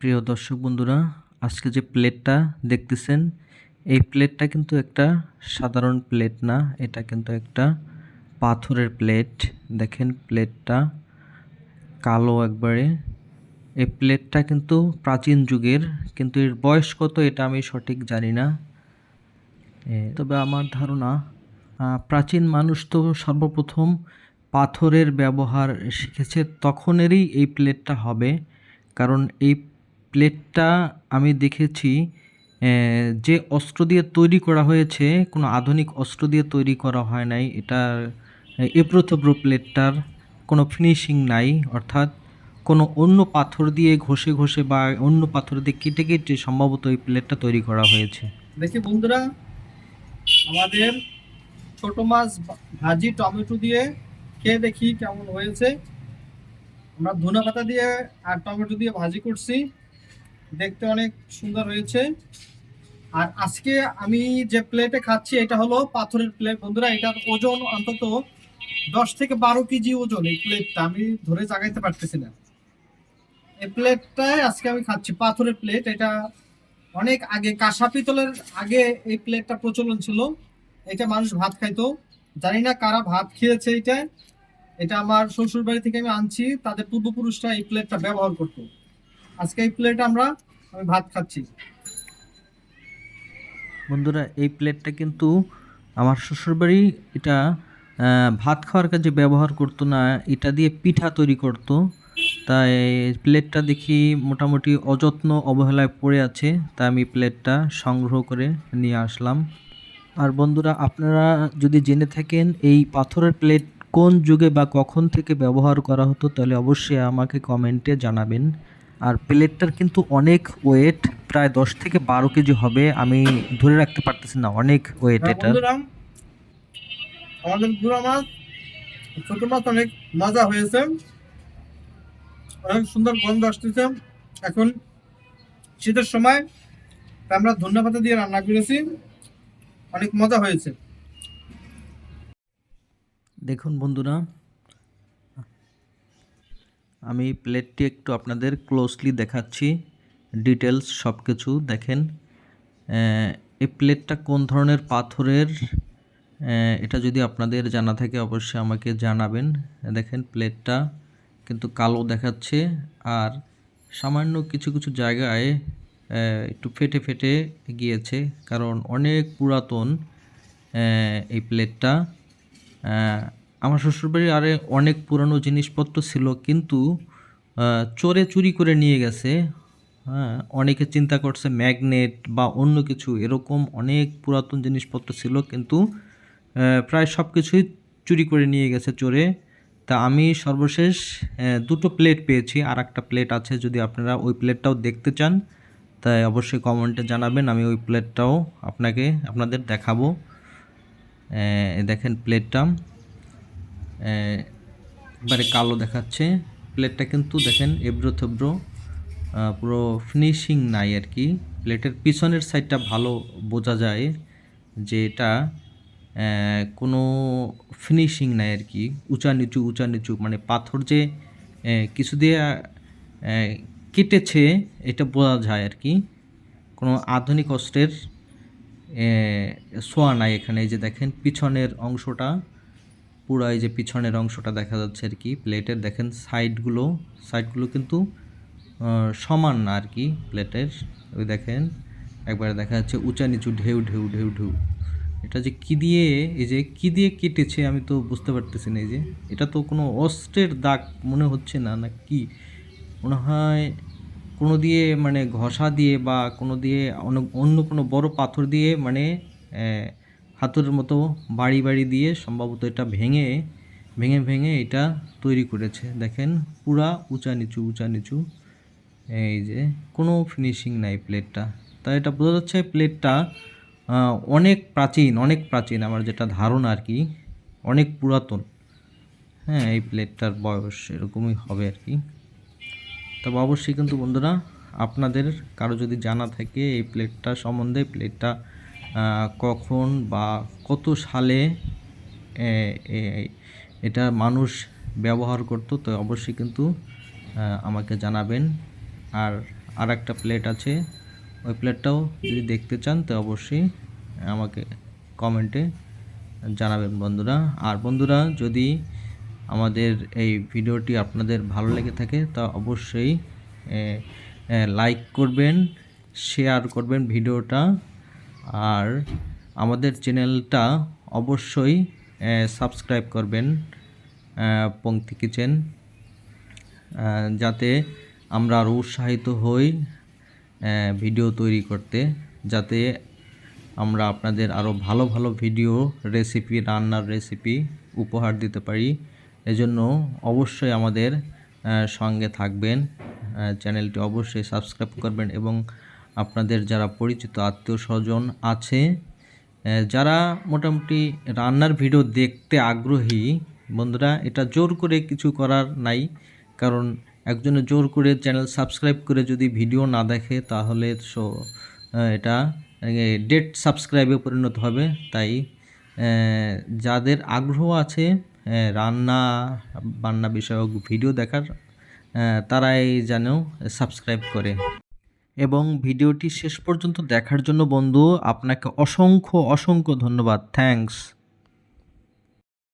প্রিয় দর্শক বন্ধুরা, আজকে যে প্লেটটা দেখতেছেন, এই প্লেটটা কিন্তু একটা সাধারণ প্লেট না, এটা কিন্তু একটা পাথরের প্লেট। দেখেন প্লেটটা কালো একবারে। এই প্লেটটা কিন্তু প্রাচীন যুগের, কিন্তু এর বয়স কত এটা আমি সঠিক জানি না। তবে আমার ধারণা প্রাচীন মানুষ তো সর্বপ্রথম পাথরের ব্যবহার শিখেছে, তখনেরই এই প্লেটটা হবে। কারণ এই প্লেটটা আমি দেখেছি যে অস্ত্র দিয়ে তৈরি করা হয়েছে, কোনো আধুনিক অস্ত্র দিয়ে তৈরি করা হয় নাই। এটার এবড়ো-থেবড়ো প্লেটটার কোনো ফিনিশিং নাই, অর্থাৎ কোনো অন্য পাথর দিয়ে ঘষে ঘষে বা অন্য পাথর দিয়ে কেটে কেটে সম্ভবত এই প্লেটটা তৈরি করা হয়েছে। দেখি বন্ধুরা, আমাদের ছোট মাছ ভাজি টমেটো দিয়ে খেয়ে দেখি কেমন হয়েছে। আমরা ধনে পাতা দিয়ে আর টমেটো দিয়ে ভাজি করছি, দেখতে অনেক সুন্দর হয়েছে। আর আজকে আমি যে প্লেটে খাচ্ছি এটা হলো পাথরের প্লেট। বন্ধুরা, এটার ওজন অন্তত 10 থেকে 12 কেজি ওজন। এই প্লেটটা আমি ধরে জাগাইতে পারতেছি না। এই প্লেটটাই আজকে আমি খাচ্ছি, পাথরের প্লেট। এটা অনেক আগে কাঁসা পিতলের আগে এই প্লেটটা প্রচলন ছিল। এটা মানুষ ভাত খাইতো। জানি না কারা ভাত খেয়েছে এটা। এটা আমার শ্বশুর বাড়ি থেকে আমি আনছি, তাদের পূর্বপুরুষরা এই প্লেটটা ব্যবহার করতো। আজকে এই প্লেট আমি ভাত খাচ্ছি। বন্ধুরা, এই প্লেটটা কিন্তু আমার শ্বশুরবাড়ি এটা ভাত খাওয়ার কাজে ব্যবহার করতো না, এটা দিয়ে পিঠা তৈরি করতো। তাই প্লেটটা দেখি মোটামুটি অযত্ন অবহেলায় পড়ে আছে, তাই আমি প্লেটটা সংগ্রহ করে নিয়ে আসলাম। আর বন্ধুরা, আপনারা যদি জেনে থাকেন এই পাথরের প্লেট কোন যুগে বা কখন থেকে ব্যবহার করা হতো, তাহলে অবশ্যই আমাকে কমেন্টে জানাবেন। আর প্লেটটার কিন্তু অনেক ওয়েট, প্রায় 10 থেকে 12 কেজি হবে, আমি ধরে রাখতে পারতেছি না, অনেক ওয়েট হ্যাঁ এটার। বন্ধুরা, আমাদের গুঁড়া মাছ, ছোট মাছ অনেক মজা হয়েছে, অনেক সুন্দর গন্ধ আসতেছে। এখন শীতের সময় আমরা ধনে পাতা দিয়ে রান্না করেছি, অনেক মজা হয়েছে। দেখুন বন্ধুরা, আমি প্লেটটি একটু আপনাদের ক্লোজলি দেখাচ্ছি, ডিটেলস সব কিছু দেখেন। এই প্লেটটা কোন ধরনের পাথরের, এটা যদি আপনাদের জানা থাকে অবশ্যই আমাকে জানাবেন। দেখেন প্লেটটা কিন্তু কালো দেখাচ্ছে, আর সামান্য কিছু কিছু জায়গায় একটু ফেটে ফেটে গিয়েছে, কারণ অনেক পুরাতন এই প্লেটটা। আমার শ্বশুরবাড়ির আরে অনেক পুরানো জিনিসপত্র ছিল, কিন্তু চোরে চুরি করে নিয়ে গেছে। হ্যাঁ, অনেকে চিন্তা করছে ম্যাগনেট বা অন্য কিছু, এরকম অনেক পুরাতন জিনিসপত্র ছিল, কিন্তু প্রায় সব কিছুই চুরি করে নিয়ে গেছে চোরে। তা আমি সর্বশেষ দুটো প্লেট পেয়েছি, আর একটা প্লেট আছে, যদি আপনারা ওই প্লেটটাও দেখতে চান তাই অবশ্যই কমেন্টে জানাবেন, আমি ওই প্লেটটাও আপনাদের দেখাবো। দেখেন প্লেটটা একবারে কালো দেখাচ্ছে, প্লেটটা কিন্তু দেখেন এবড়ো থেবড়ো, পুরো ফিনিশিং নাই আর কি। প্লেটের পিছনের সাইডটা ভালো বোঝা যায় যে এটা কোনো ফিনিশিং নাই আর কি, উঁচা নিচু উঁচা নিচু, মানে পাথর যে কিছু দিয়ে কেটেছে এটা বোঝা যায় আর কি। কোনো আধুনিক অস্ত্রের ছোঁয়া নাই এখানে। এই যে দেখেন পিছনের অংশটা, পুরো এই যে পিছনের অংশটা দেখা যাচ্ছে আর কি প্লেটের। দেখেন সাইডগুলো কিন্তু সমান না আর কি প্লেটের। ওই দেখেন একবারে দেখা যাচ্ছে উঁচা নিচু, ঢেউ ঢেউ ঢেউ ঢেউ। এটা যে কী দিয়ে, এই যে কী দিয়ে কেটেছে আমি তো বুঝতে পারতেছি না। এই যে এটা তো কোনো অস্ত্রের দাগ মনে হচ্ছে না, না কি মনে হয় কোনো দিয়ে, মানে ঘষা দিয়ে বা কোনো দিয়ে অন্য কোনো বড় পাথর দিয়ে, মানে হাতুড়ের মতো বাড়ি বাড়ি দিয়ে সম্ভবত এটা ভেঙে ভেঙে ভেঙে এটা তৈরি করেছে। দেখেন পুরা উঁচা নিচু উঁচা নিচু, এই যে কোনো ফিনিশিং নাই প্লেটটা। তাই এটা বোঝা যাচ্ছে প্লেটটা অনেক প্রাচীন, আমার যেটা ধারণা আর কি, অনেক পুরাতন। হ্যাঁ, এই প্লেটটার বয়স এরকমই হবে আর কি। তবে অবশ্যই কিন্তু বন্ধুরা, আপনাদের কারো যদি জানা থাকে এই প্লেটটা সম্বন্ধে, প্লেটটা কখন বা কত সালে এটা মানুষ ব্যবহার করতো, তো অবশ্যই কিন্তু আমাকে জানাবেন। আর আর একটা প্লেট আছে, ওই প্লেটটাও যদি দেখতে চান তো অবশ্যই আমাকে কমেন্টে জানাবেন বন্ধুরা। আর বন্ধুরা, যদি আমাদের এই ভিডিওটি আপনাদের ভালো লেগে থাকে তা অবশ্যই লাইক করবেন, শেয়ার করবেন ভিডিওটা, আর আমাদের চ্যানেলটা অবশ্যই সাবস্ক্রাইব করবেন পংক্তি কিচেন, যাতে আমরা আরও উৎসাহিত হই ভিডিও তৈরি করতে, যাতে আমরা আপনাদের আরও ভালো ভালো ভিডিও রেসিপি, রান্নার রেসিপি উপহার দিতে পারি। এজন্য অবশ্যই আমাদের সঙ্গে থাকবেন, চ্যানেলটি অবশ্যই সাবস্ক্রাইব করবেন এবং আপনাদের যারা পরিচিত আত্মীয় স্বজন আছে, যারা মোটামুটি রান্নার ভিডিও দেখতে আগ্রহী বন্ধুরা, এটা জোর করে কিছু করার নাই, কারণ একজনে জোর করে চ্যানেল সাবস্ক্রাইব করে যদি ভিডিও না দেখে তাহলে এটা ডেড সাবস্ক্রাইবে পরিণত হবে। তাই যাদের আগ্রহ আছে রান্না বান্না বিষয়ক ভিডিও দেখার, তারাই যেন সাবস্ক্রাইব করে। এবং ভিডিওটি শেষ পর্যন্ত দেখার জন্য বন্ধু আপনাকে অসংখ্য অসংখ্য ধন্যবাদ। থ্যাঙ্কস।